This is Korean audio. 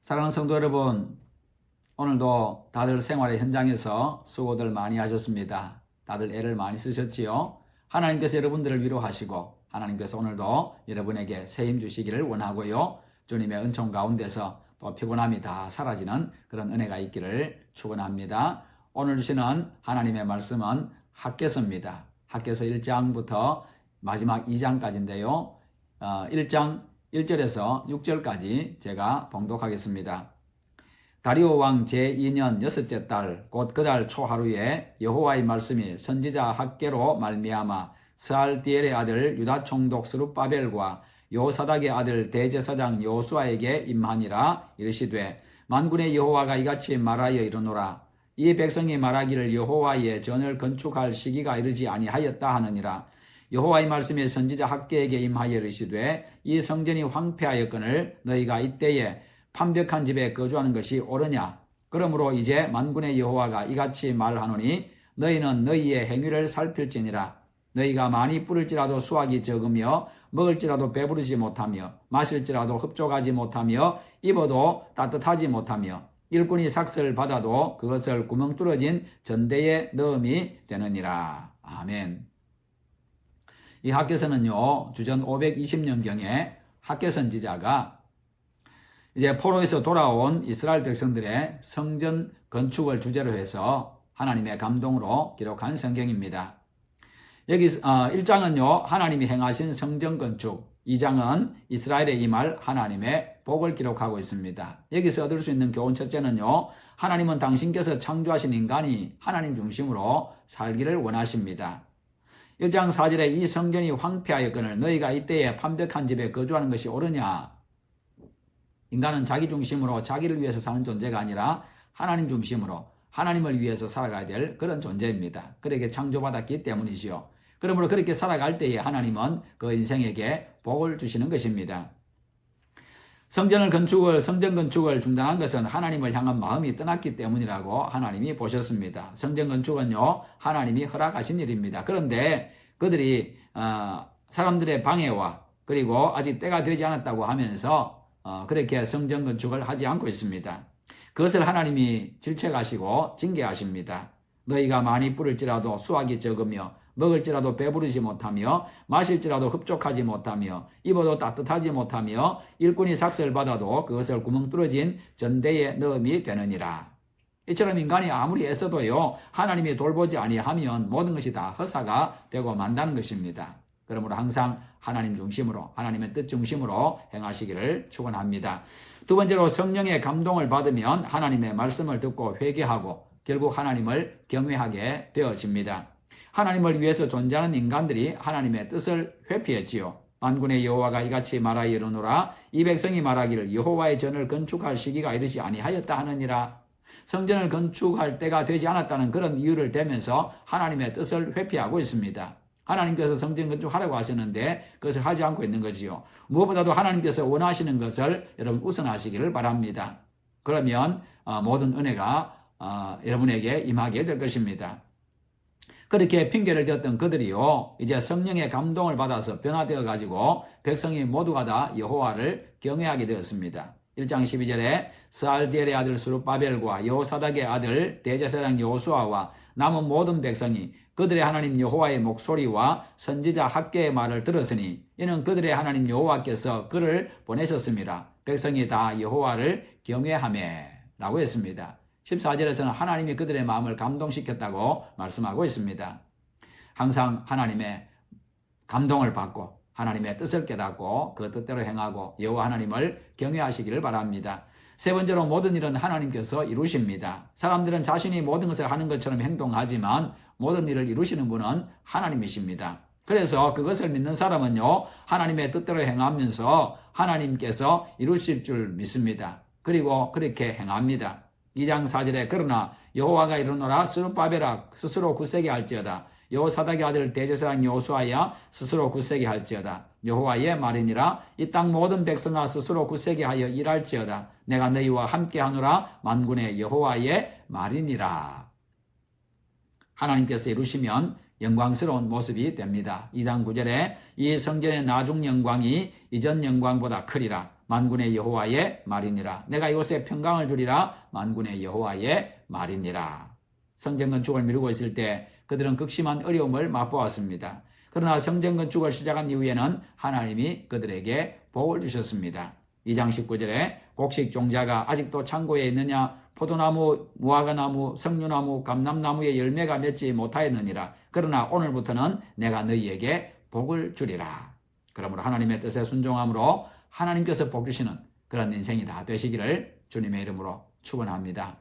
사랑하는 성도 여러분, 오늘도 다들 생활의 현장에서 수고들 많이 하셨습니다. 다들 애를 많이 쓰셨지요? 하나님께서 여러분들을 위로하시고 하나님께서 오늘도 여러분에게 새 힘 주시기를 원하고요. 주님의 은총 가운데서 또 피곤함이 다 사라지는 그런 은혜가 있기를 축원합니다. 오늘 주시는 하나님의 말씀은 학개서입니다. 학개서 1장부터 마지막 2장까지인데요. 1장 1절에서 6절까지 제가 봉독하겠습니다. 다리오 왕 제2년 6째 달 곧 그 달 초하루에 여호와의 말씀이 선지자 학개로 말미암아 스알디엘의 아들 유다 총독 스룹바벨과 요사닥의 아들 대제사장 요수아에게 임하니라. 이르시되 만군의 여호와가 이같이 말하여 이르노라. 이 백성이 말하기를 여호와의 전을 건축할 시기가 이르지 아니하였다 하느니라. 여호와의 말씀이 선지자 학개에게 임하여 이르시되 이 성전이 황폐하였거늘 너희가 이때에 판벽한 집에 거주하는 것이 옳으냐. 그러므로 이제 만군의 여호와가 이같이 말하노니 너희는 너희의 행위를 살필지니라. 너희가 많이 뿌릴지라도 수확이 적으며 먹을지라도 배부르지 못하며 마실지라도 흡족하지 못하며 입어도 따뜻하지 못하며 일꾼이 삭슬 받아도 그것을 구멍 뚫어진 전대에 넣음이 되느니라. 아멘. 이 학개서는요, 주전 520년경에 학개 선지자가 이제 포로에서 돌아온 이스라엘 백성들의 성전 건축을 주제로 해서 하나님의 감동으로 기록한 성경입니다. 여기 1장은요, 하나님이 행하신 성전 건축, 2장은 이스라엘에 임할 하나님의 복을 기록하고 있습니다. 여기서 얻을 수 있는 교훈 첫째는요, 하나님은 당신께서 창조하신 인간이 하나님 중심으로 살기를 원하십니다. 1장 4절에 이 성전이 황폐하였거늘 너희가 이때에 판벽한 집에 거주하는 것이 옳으냐. 인간은 자기 중심으로 자기를 위해서 사는 존재가 아니라 하나님 중심으로 하나님을 위해서 살아가야 될 그런 존재입니다. 그렇게 창조받았기 때문이지요. 그러므로 그렇게 살아갈 때에 하나님은 그 인생에게 복을 주시는 것입니다. 성전 건축을 중단한 것은 하나님을 향한 마음이 떠났기 때문이라고 하나님이 보셨습니다. 성전 건축은요, 하나님이 허락하신 일입니다. 그런데 그들이 사람들의 방해와 그리고 아직 때가 되지 않았다고 하면서 그렇게 성전 건축을 하지 않고 있습니다. 그것을 하나님이 질책하시고 징계하십니다. 너희가 많이 뿌릴지라도 수확이 적으며 먹을지라도 배부르지 못하며 마실지라도 흡족하지 못하며 입어도 따뜻하지 못하며 일꾼이 삭슬 받아도 그것을 구멍 뚫어진 전대에 넣음이 되느니라. 이처럼 인간이 아무리 애써도요, 하나님이 돌보지 아니하면 모든 것이 다 허사가 되고 만다는 것입니다. 그러므로 항상 하나님 중심으로, 하나님의 뜻 중심으로 행하시기를 축원합니다. 두 번째로, 성령의 감동을 받으면 하나님의 말씀을 듣고 회개하고 결국 하나님을 경외하게 되어집니다. 하나님을 위해서 존재하는 인간들이 하나님의 뜻을 회피했지요. 만군의 여호와가 이같이 말하여 이르노라. 이 백성이 말하기를 여호와의 전을 건축할 시기가 이르지 아니하였다 하느니라. 성전을 건축할 때가 되지 않았다는 그런 이유를 대면서 하나님의 뜻을 회피하고 있습니다. 하나님께서 성전 건축하라고 하셨는데 그것을 하지 않고 있는 거지요. 무엇보다도 하나님께서 원하시는 것을 여러분 우선하시기를 바랍니다. 그러면 모든 은혜가 여러분에게 임하게 될 것입니다. 그렇게 핑계를 댔던 그들이요, 이제 성령의 감동을 받아서 변화되어 가지고 백성이 모두가 다 여호와를 경외하게 되었습니다. 1장 12절에 스알디엘의 아들 스룹바벨과 요사닥의 아들 대제사장 요수아와 남은 모든 백성이 그들의 하나님 여호와의 목소리와 선지자 학개의 말을 들었으니 이는 그들의 하나님 여호와께서 그를 보내셨습니다. 백성이 다 여호와를 경외하매 라고 했습니다. 14절에서는 하나님이 그들의 마음을 감동시켰다고 말씀하고 있습니다. 항상 하나님의 감동을 받고 하나님의 뜻을 깨닫고 그 뜻대로 행하고 여호와 하나님을 경외하시기를 바랍니다. 세 번째로, 모든 일은 하나님께서 이루십니다. 사람들은 자신이 모든 것을 하는 것처럼 행동하지만 모든 일을 이루시는 분은 하나님이십니다. 그래서 그것을 믿는 사람은요, 하나님의 뜻대로 행하면서 하나님께서 이루실 줄 믿습니다. 그리고 그렇게 행합니다. 2장 4절에 그러나 여호와가 이르노라. 스룹바벨아 스스로 굳세게 할지어다. 여호사닥의 아들 대제사장 요수아야 스스로 굳세게 할지어다. 여호와의 말이니라. 이 땅 모든 백성아 스스로 굳세게 하여 일할지어다. 내가 너희와 함께하노라. 만군의 여호와의 말이니라. 하나님께서 이루시면 영광스러운 모습이 됩니다. 2장 9절에 이 성전의 나중 영광이 이전 영광보다 크리라. 만군의 여호와의 말이니라. 내가 이곳에 평강을 주리라. 만군의 여호와의 말이니라. 성전 건축을 미루고 있을 때 그들은 극심한 어려움을 맛보았습니다. 그러나 성전 건축을 시작한 이후에는 하나님이 그들에게 복을 주셨습니다. 2장 19절에 곡식 종자가 아직도 창고에 있느냐? 포도나무, 무화과나무, 석류나무, 감람나무의 열매가 맺지 못하였느니라. 그러나 오늘부터는 내가 너희에게 복을 주리라. 그러므로 하나님의 뜻에 순종함으로 하나님께서 복 주시는 그런 인생이 다 되시기를 주님의 이름으로 축원합니다.